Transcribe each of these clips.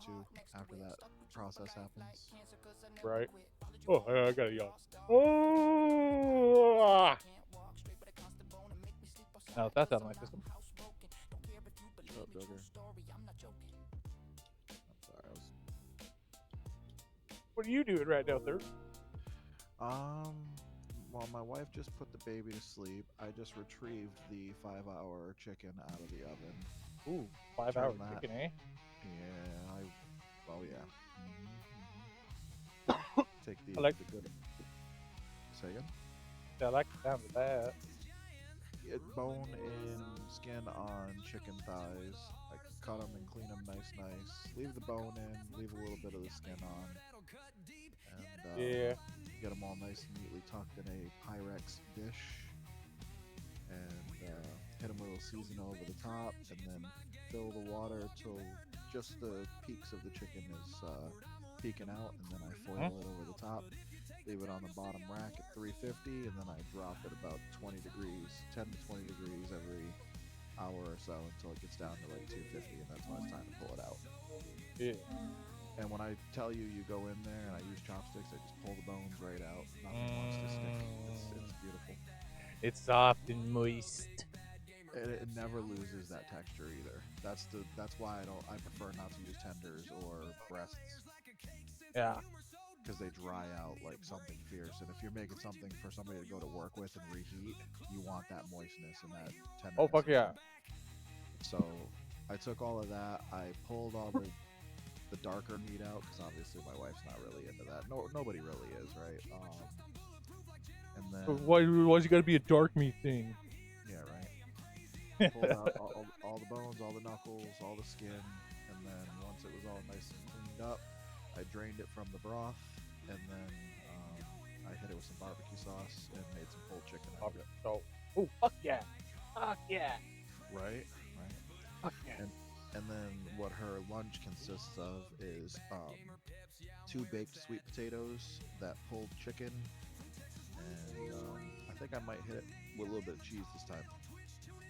two after that process happens. Right. Oh, I gotta yawn. Oh, now that's out of my system. Shut up, Joker. I'm sorry. What are you doing right now, sir? Um, while my wife just put the baby to sleep, I just retrieved the 5-hour chicken out of the oven. Ooh, 5 hour Turn that. chicken, eh? Yeah, oh yeah. Take I like, the good. Say again. I like the sound of that. Bone and skin on chicken thighs. I cut them and clean them nice. Leave the bone in, leave a little bit of the skin on, and Yeah. get them all nice and neatly tucked in a Pyrex dish. And hit them with a little seasoning over the top, and then fill the water till just the peaks of the chicken is peeking out, and then I foil Hmm? it over the top. Leave it on the bottom rack at 350, and then I drop it about 20 degrees, 10 to 20 degrees every hour or so until it gets down to like 250, and that's when it's time to pull it out. Yeah. And when I tell you, you go in there and I use chopsticks, I just pull the bones right out. Nothing wants to stick. It's beautiful. It's soft and moist. It never loses that texture either. That's why I prefer not to use tenders or breasts Yeah. because they dry out like something fierce. And if you're making something for somebody to go to work with and reheat, you want that moistness and that tenderness. Oh, fuck yeah. So I took all of that. I pulled all the darker meat out because obviously my wife's not really into that. No, nobody really is, right? And then Why's it gotta be a dark meat thing? yeah, right. Pulled out all the bones, all the knuckles, all the skin, and then once it was all nice and cleaned up, I drained it from the broth, and then I hit it with some barbecue sauce and made some pulled chicken out of it. So, oh, fuck yeah. Fuck yeah. Right, Fuck yeah. and then what her lunch consists of is 2 baked sweet potatoes, that pulled chicken, and I think I might hit it with a little bit of cheese this time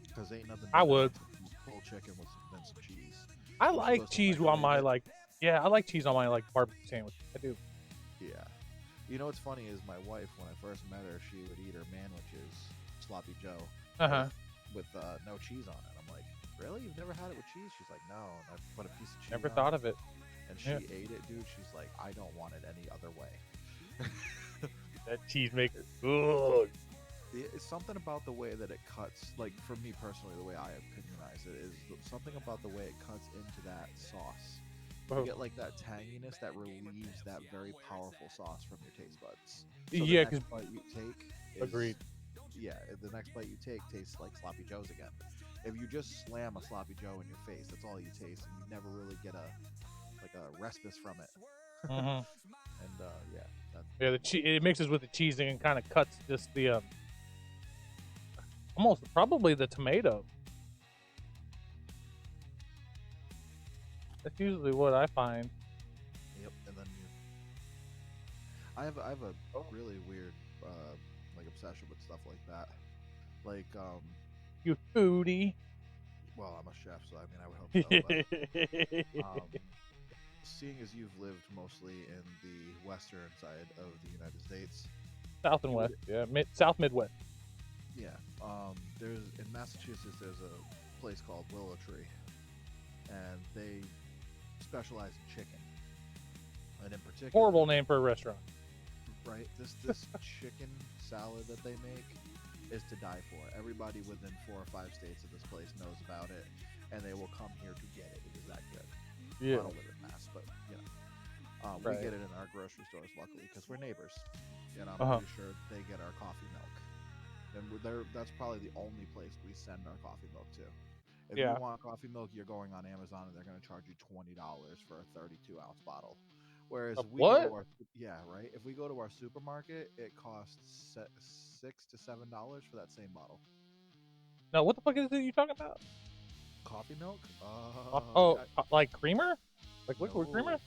because ain't nothing I better would. than pulled chicken with some cheese. I When she like goes to cheese on microwave my, it, like, yeah, I like cheese on my, like, barbecue sandwich. I do. yeah. You know what's funny is my wife, when I first met her, she would eat her manwiches, sloppy Joe, Uh huh. with no cheese on it. I'm like, really? You've never had it with cheese? She's like, no. And I put a piece of cheese Never on thought it, of it. and she Yeah. ate it, dude. She's like, I don't want it any other way. That cheese maker. Good. It's something about the way that it cuts. Like for me personally, the way I opinionize it is something about the way it cuts into that sauce. You get like that tanginess that relieves that very powerful sauce from your taste buds. So Yeah, the because next bite you take is, agreed. yeah, the next bite you take tastes like sloppy joes again. If you just slam a sloppy joe in your face, that's all you taste, and you never really get a respite from it. Hmm. And yeah, that, Yeah, it mixes with the cheese and kind of cuts just the almost probably the tomato. That's usually what I find. yep. And then I have a Oh. really weird like obsession with stuff like that. Like You foodie. well, I'm a chef, so I mean I would hope so. But seeing as you've lived mostly in the western side of the United States, South and you West. would, Yeah, South Midwest. yeah. There's in Massachusetts there's a place called Willow Tree, and they specialize in chicken, and in particular, Horrible name for a restaurant. right? This chicken salad that they make is to die for. Everybody within 4 or 5 states of this place knows about it, and they will come here to get it. It is that good. Yeah. I don't live in Mass, but you know, we Right. get it in our grocery stores, luckily, because we're neighbors, and I'm Uh-huh. pretty sure they get our coffee milk. And that's probably the only place we send our coffee milk to. If you Yeah. want coffee milk, you're going on Amazon and they're going to charge you $20 for a 32-ounce bottle. Whereas we go to What? our yeah, right. If we go to our supermarket, it costs $6 to $7 for that same bottle. No, what the fuck is it you talking about? Coffee milk? Oh, like creamer? Like liquid No, creamer?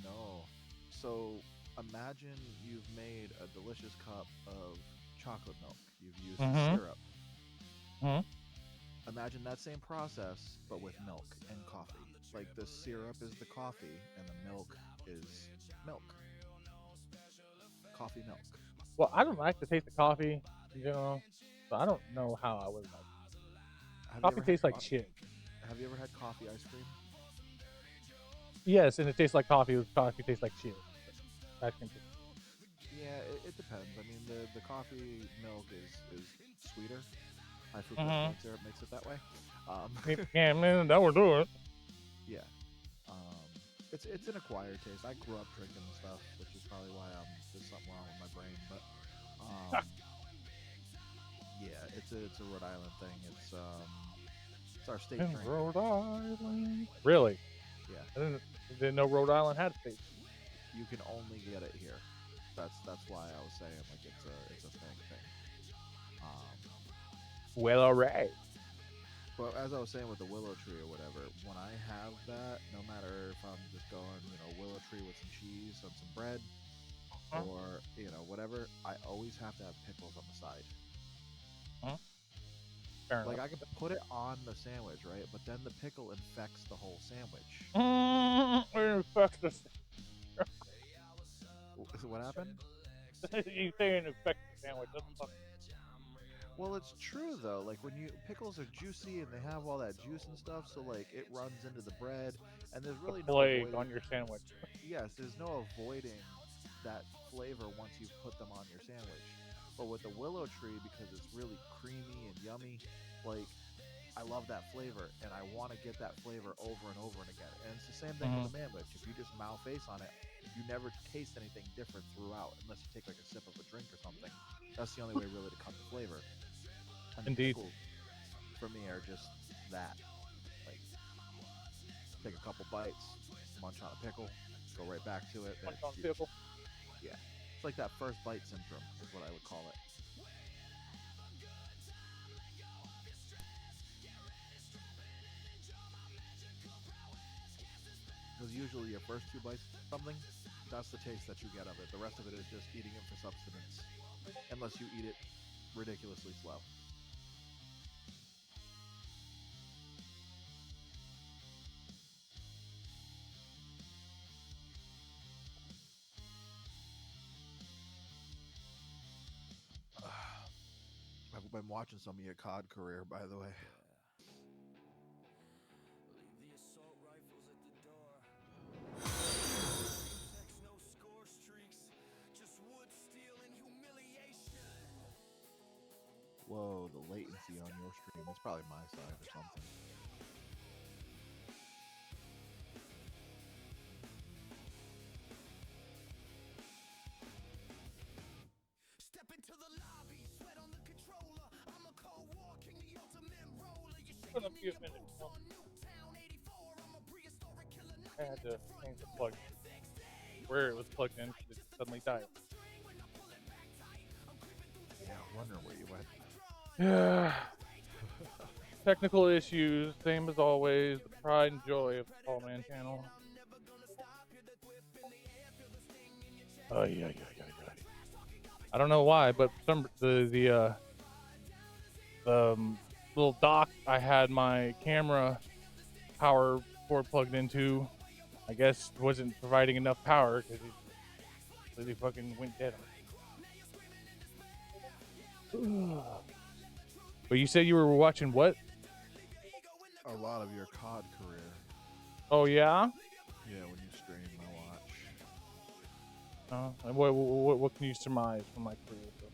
no. So imagine you've made a delicious cup of chocolate milk. You've used the Mm-hmm. syrup. Mm-hmm. Imagine that same process, but with milk and coffee. Like the syrup is the coffee, and the milk is milk. Coffee milk. Well, I don't like the taste of coffee in general, so I don't know how I would like it. Have you Coffee ever had tastes like shit. Have you ever had coffee ice cream? Yes, and it tastes like coffee. Coffee tastes like shit. Ice cream tastes. Yeah, it depends. I mean, the coffee milk is sweeter. High fructose Mm-hmm. corn syrup makes it that way. Yeah, man, that would do it. Yeah. Um, it's an acquired taste. I grew up drinking the stuff, which is probably why there's something wrong with my brain. But yeah, it's a Rhode Island thing. It's our state In drink. Rhode Island. Really? Yeah. I didn't know Rhode Island had a state. You can only get it here. That's why I was saying like it's a thing. Well, alright. But as I was saying with the willow tree or whatever, when I have that, no matter if I'm just going, willow tree with some cheese and some bread, or whatever, I always have to have pickles on the side. Fair Like enough. I can put it on the sandwich, right? But then the pickle infects the whole sandwich. Infects the. What happened? You say an infected sandwich? That's funny. Well, it's true though. Like when pickles are juicy and they have all that juice and stuff, so like it runs into the bread, and there's really The no plague avoiding. on your sandwich. Yes, there's no avoiding that flavor once you've put them on your sandwich. But with the willow tree, because it's really creamy and yummy, like I love that flavor, and I want to get that flavor over and over and again. And it's the same thing with a manwich. If you just mouth face on it, you never taste anything different throughout, unless you take like a sip of a drink or something. That's the only way really to cut the flavor. And Indeed. pickles, for me, are just that. Like, take a couple bites, munch on a pickle, go right back to it. Punch on pickle. Yeah, it's like that first bite syndrome is what I would call it. Because usually your first two bites of something, that's the taste that you get of it. The rest of it is just eating it for substance, unless you eat it ridiculously slow. I've been watching some of your COD career, by the way. Whoa, the latency on your stream. It's probably my side or something. Step into the lobby, sweat on the controller. I'm a cold walking, the ultimate roller. You're Gonna be a minute. I had to change the plug. Where it was plugged in, it suddenly died. Yeah, I'm wondering where you went. Yeah. Technical issues, same as always. The pride and joy of the Tall Man channel. Oh yeah. I don't know why, but the little dock I had my camera power cord plugged into, I guess wasn't providing enough power because it really fucking went dead on it. But you said you were watching what? A lot of your COD career. Oh yeah. Yeah, when you stream, I watch. And what can you surmise from my career so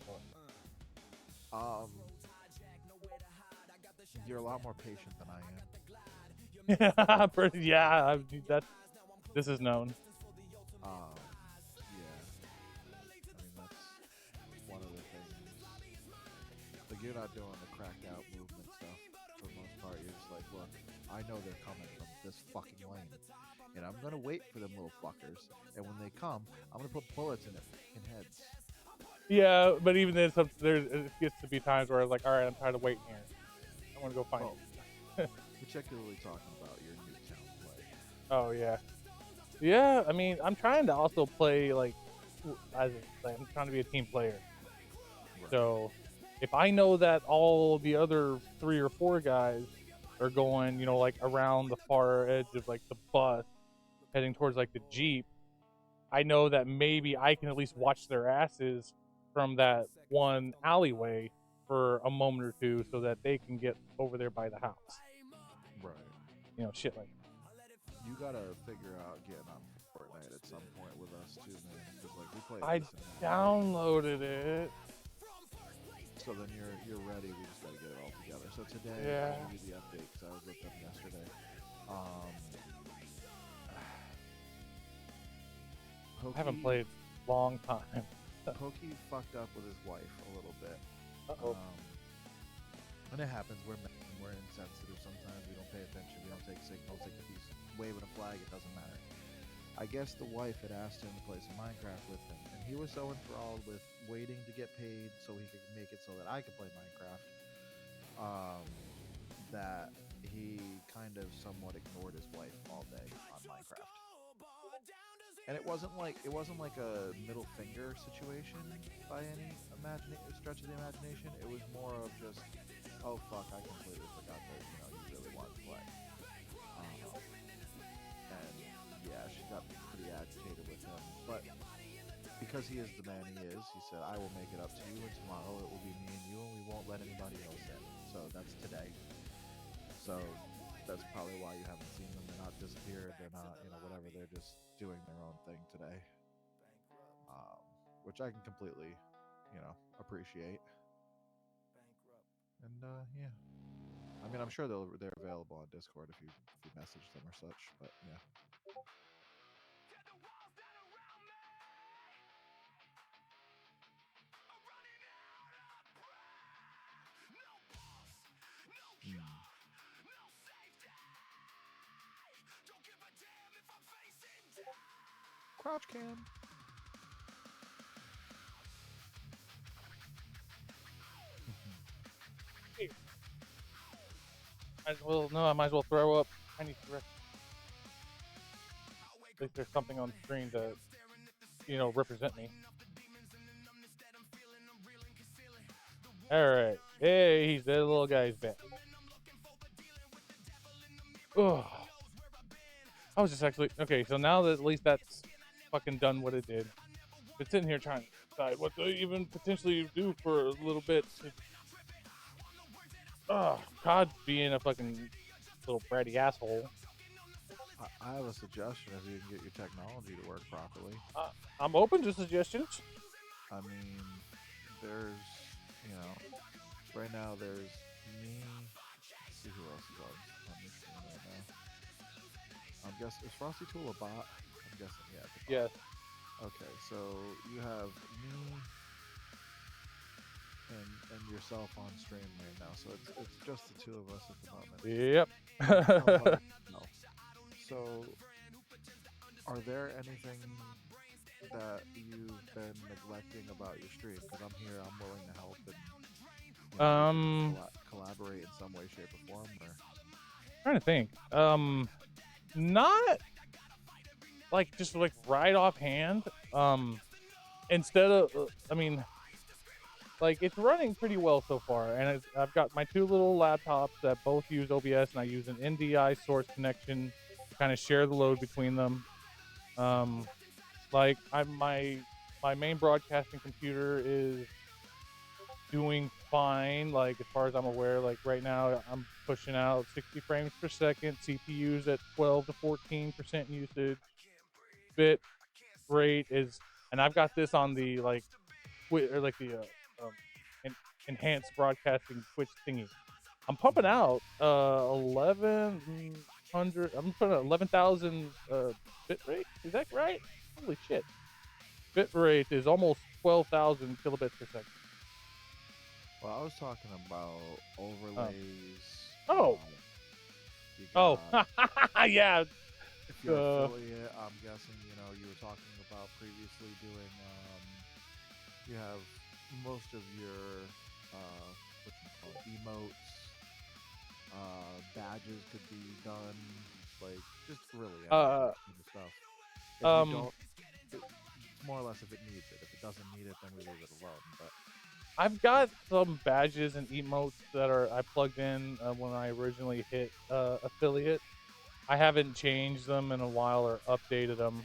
far? You're a lot more patient than I am. Yeah, this is known. Yeah. I mean, that's one of the things. Like, you're not doing the cracked out movement stuff for the most part. You're just like, look, I know they're coming from this fucking lane, and I'm gonna wait for them little fuckers. And when they come, I'm gonna put bullets in their fucking heads. Yeah, but even then, it gets to be times where I was like, all right, I'm tired of waiting here. I want to go find it. Particularly talking about your Newtown play. Oh yeah, yeah. I mean, I'm trying to also play like, I'm trying to be a team player. Right. So, if I know that all the other 3 or 4 guys are going, like around the far edge of like the bus, heading towards like the Jeep, I know that maybe I can at least watch their asses from that one alleyway for a moment or two so that they can get over there by the house. Right. Shit like You gotta figure out getting on Fortnite at some point with us too, man. Because like we play I decent amount. downloaded it. So then you're ready. We just gotta get it all together. So today, Yeah. I'll give you the update because I was with them yesterday. I haven't played long time. Pokey fucked up with his wife a little bit. Uh-oh. And it happens. We're men. We're insensitive sometimes. We don't pay attention. We don't take signals. Like if he's waving a flag, it doesn't matter. I guess the wife had asked him to play some Minecraft with him, and he was so enthralled with waiting to get paid so he could make it so that I could play Minecraft, that he kind of somewhat ignored his wife all day on Minecraft. And it wasn't like a middle finger situation by any stretch of the imagination. It was more of just, oh fuck, I completely forgot that you really wanted to play. And yeah, she got pretty agitated with him. But because he is the man he is, he said, I will make it up to you, and tomorrow it will be me and you, and we won't let anybody else in. So that's today. So that's probably why you haven't seen them. They're not disappeared. They're not, whatever. They're just doing their own thing today, which I can completely, appreciate. And yeah, I mean, I'm sure they're available on Discord if you message them or such. But yeah. Crouch cam. I might as well throw up. I need to rest. At least there's something on the screen to, represent me. Alright. Hey, he's the little guy's back. Oh. I was just actually... Okay, so now that at least that's fucking done what it did. Been sitting here trying to decide what to even potentially do for a little bit. COD being a fucking little bratty asshole. I have a suggestion if you can get your technology to work properly. I'm open to suggestions. I mean, there's, right now there's me. Let's see who else is on this screen right now. I'm guessing, is Frosty Tool a bot? I'm guessing, yeah. It's a bot. Yes. Okay, so you have me and yourself on stream right now, so it's just the two of us at the moment. Yep. No. So, are there anything that you've been neglecting about your stream? Because I'm here, I'm willing to help and collaborate in some way, shape, or form. Or Trying to think. Not like just like right offhand. Instead of, like it's running pretty well so far, and I've got my two little laptops that both use OBS, and I use an NDI source connection to kind of share the load between them. Like my main broadcasting computer is doing fine, like as far as I'm aware. Like right now I'm pushing out 60 frames per second, CPU's at 12 to 14% usage, bit rate is, and I've got this on the enhanced broadcasting Twitch thingy. I'm pumping out 1100. I'm putting 11,000 bit rate. Is that right? Holy shit! Bit rate is almost 12,000 kilobits per second. Well, I was talking about overlays. Yeah. If you're affiliate, I'm guessing you were talking about previously doing. You have most of your emotes, badges could be done, like just really stuff. If you don't, more or less, if it needs it. If it doesn't need it, then we leave it alone. But I've got some badges and emotes that I plugged in when I originally hit affiliate. I haven't changed them in a while or updated them.